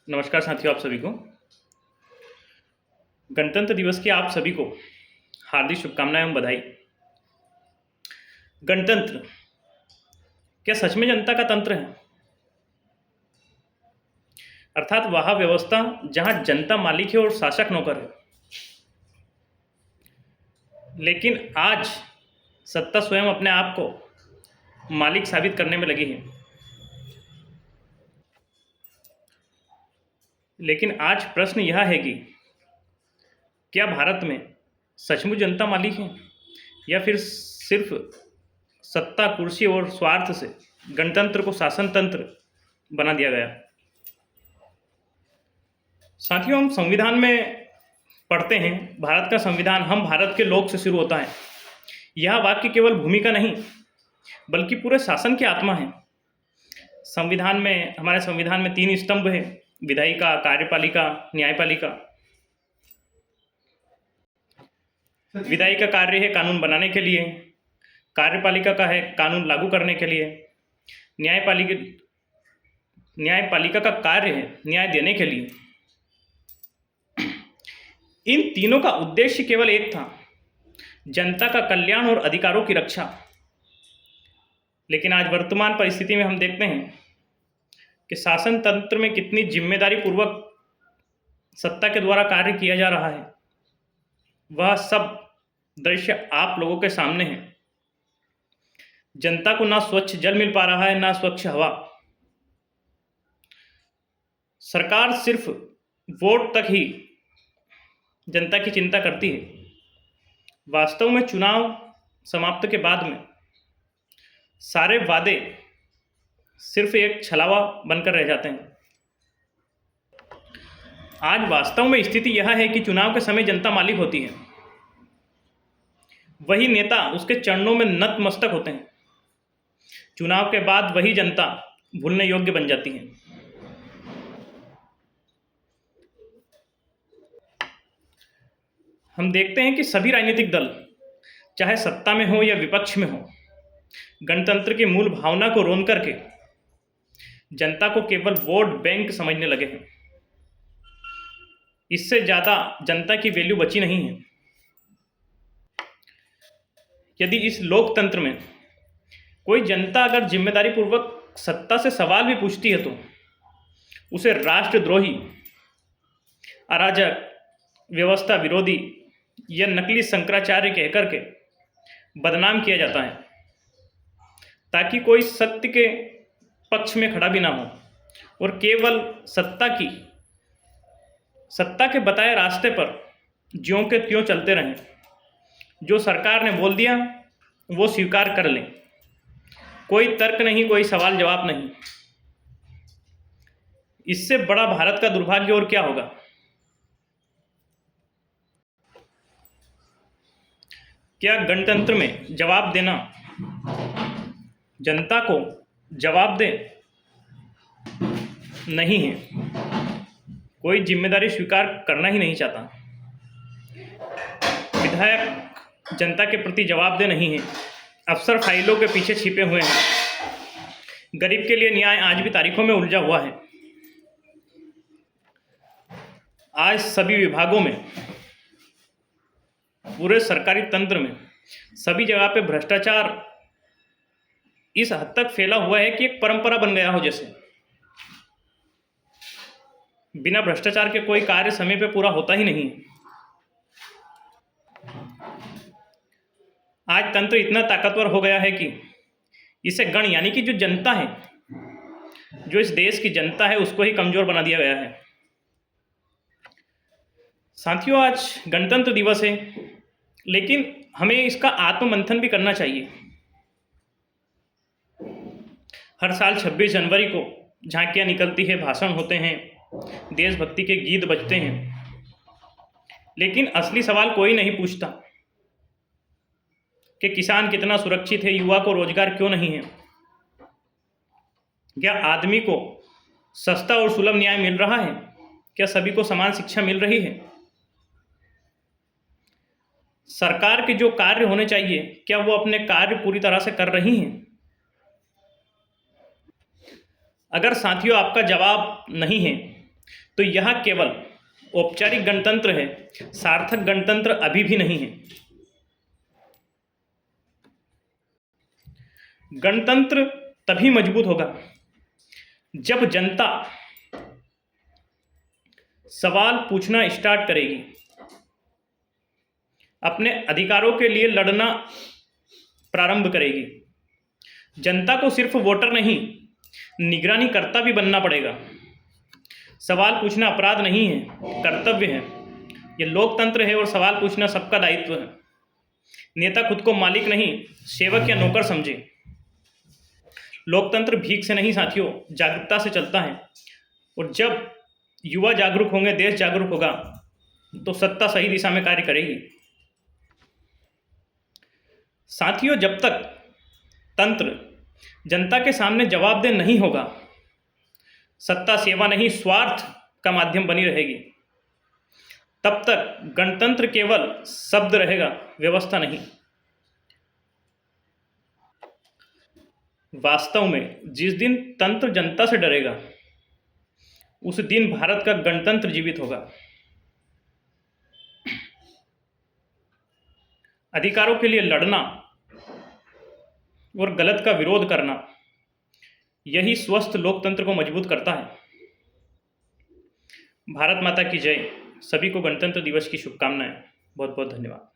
नमस्कार साथियों, आप सभी को गणतंत्र दिवस की आप सभी को हार्दिक शुभकामनाएं एवं बधाई। गणतंत्र क्या सच में जनता का तंत्र है? अर्थात वह व्यवस्था जहां जनता मालिक है और शासक नौकर है। लेकिन आज सत्ता स्वयं अपने आप को मालिक साबित करने में लगी है। लेकिन आज प्रश्न यह है कि क्या भारत में सचमुच जनता मालिक है या फिर सिर्फ सत्ता, कुर्सी और स्वार्थ से गणतंत्र को शासन तंत्र बना दिया गया? साथियों, हम संविधान में पढ़ते हैं, भारत का संविधान हम भारत के लोग से शुरू होता है। यह वाक्य केवल भूमिका नहीं बल्कि पूरे शासन की आत्मा है। हमारे संविधान में 3 स्तंभ है: विधायिका, कार्यपालिका, न्यायपालिका। विधायिका कार्य है कानून बनाने के लिए, कार्यपालिका का है कानून लागू करने के लिए, न्यायपालिका का कार्य है न्याय देने के लिए। इन तीनों का उद्देश्य केवल एक था: जनता का कल्याण और अधिकारों की रक्षा। लेकिन आज वर्तमान परिस्थिति में हम देखते हैं कि शासन तंत्र में कितनी जिम्मेदारी पूर्वक सत्ता के द्वारा कार्य किया जा रहा है। वह सब दृश्य आप लोगों के सामने है। जनता को ना स्वच्छ जल मिल पा रहा है, ना स्वच्छ हवा। सरकार सिर्फ वोट तक ही जनता की चिंता करती है। वास्तव में चुनाव समाप्त के बाद में सारे वादे सिर्फ एक छलावा बनकर रह जाते हैं। आज वास्तव में स्थिति यह है कि चुनाव के समय जनता मालिक होती है, वही नेता उसके चरणों में नतमस्तक होते हैं। चुनाव के बाद वही जनता भूलने योग्य बन जाती है। हम देखते हैं कि सभी राजनीतिक दल, चाहे सत्ता में हो या विपक्ष में हो, गणतंत्र की मूल भावना को रोन करके जनता को केवल वोट बैंक समझने लगे हैं। इससे ज़्यादा जनता की वैल्यू बची नहीं है। यदि इस लोकतंत्र में कोई जनता अगर जिम्मेदारी पूर्वक सत्ता से सवाल भी पूछती है तो उसे राष्ट्रद्रोही, अराजक, व्यवस्था विरोधी या नकली शंकराचार्य कहकर के बदनाम किया जाता है, ताकि कोई सत्य के पक्ष में खड़ा भी ना हो और केवल सत्ता के बताए रास्ते पर ज्यों के त्यों चलते रहें। जो सरकार ने बोल दिया वो स्वीकार कर लें, कोई तर्क नहीं, कोई सवाल जवाब नहीं। इससे बड़ा भारत का दुर्भाग्य और क्या होगा। क्या गणतंत्र में जवाब देना, जनता को जवाब दे नहीं है? कोई जिम्मेदारी स्वीकार करना ही नहीं चाहता। विधायक जनता के प्रति जवाबदेह नहीं है। अफसर फाइलों के पीछे छिपे हुए हैं। गरीब के लिए न्याय आज भी तारीखों में उलझा हुआ है। आज सभी विभागों में, पूरे सरकारी तंत्र में, सभी जगह पे भ्रष्टाचार इस हद तक फैला हुआ है कि एक परंपरा बन गया हो। जैसे बिना भ्रष्टाचार के कोई कार्य समय पे पूरा होता ही नहीं। आज तंत्र इतना ताकतवर हो गया है कि इसे गण यानी कि जो जनता है, जो इस देश की जनता है, उसको ही कमजोर बना दिया गया है। साथियों, आज गणतंत्र दिवस है, लेकिन हमें इसका आत्ममंथन भी करना चाहिए। हर साल 26 जनवरी को झांकियां निकलती है, भाषण होते हैं, देशभक्ति के गीत बजते हैं, लेकिन असली सवाल कोई नहीं पूछता कि किसान कितना सुरक्षित है, युवा को रोजगार क्यों नहीं है, क्या आदमी को सस्ता और सुलभ न्याय मिल रहा है, क्या सभी को समान शिक्षा मिल रही है। सरकार के जो कार्य होने चाहिए, क्या वो अपने कार्य पूरी तरह से कर रही हैं? अगर साथियों आपका जवाब नहीं है तो यह केवल औपचारिक गणतंत्र है, सार्थक गणतंत्र अभी भी नहीं है। गणतंत्र तभी मजबूत होगा जब जनता सवाल पूछना स्टार्ट करेगी, अपने अधिकारों के लिए लड़ना प्रारंभ करेगी। जनता को सिर्फ वोटर नहीं, निगरानी कर्ता भी बनना पड़ेगा। सवाल पूछना अपराध नहीं है, कर्तव्य है। यह लोकतंत्र है और सवाल पूछना सबका दायित्व है। नेता खुद को मालिक नहीं, सेवक या नौकर समझे। लोकतंत्र भीख से नहीं साथियों, जागरूकता से चलता है। और जब युवा जागरूक होंगे, देश जागरूक होगा, तो सत्ता सही दिशा में कार्य करेगी। साथियों, जब तक तंत्र जनता के सामने जवाबदेह नहीं होगा, सत्ता सेवा नहीं स्वार्थ का माध्यम बनी रहेगी। तब तक गणतंत्र केवल शब्द रहेगा, व्यवस्था नहीं। वास्तव में जिस दिन तंत्र जनता से डरेगा, उस दिन भारत का गणतंत्र जीवित होगा। अधिकारों के लिए लड़ना और गलत का विरोध करना, यही स्वस्थ लोकतंत्र को मजबूत करता है। भारत माता की जय। सभी को गणतंत्र दिवस की शुभकामनाएं। बहुत बहुत धन्यवाद।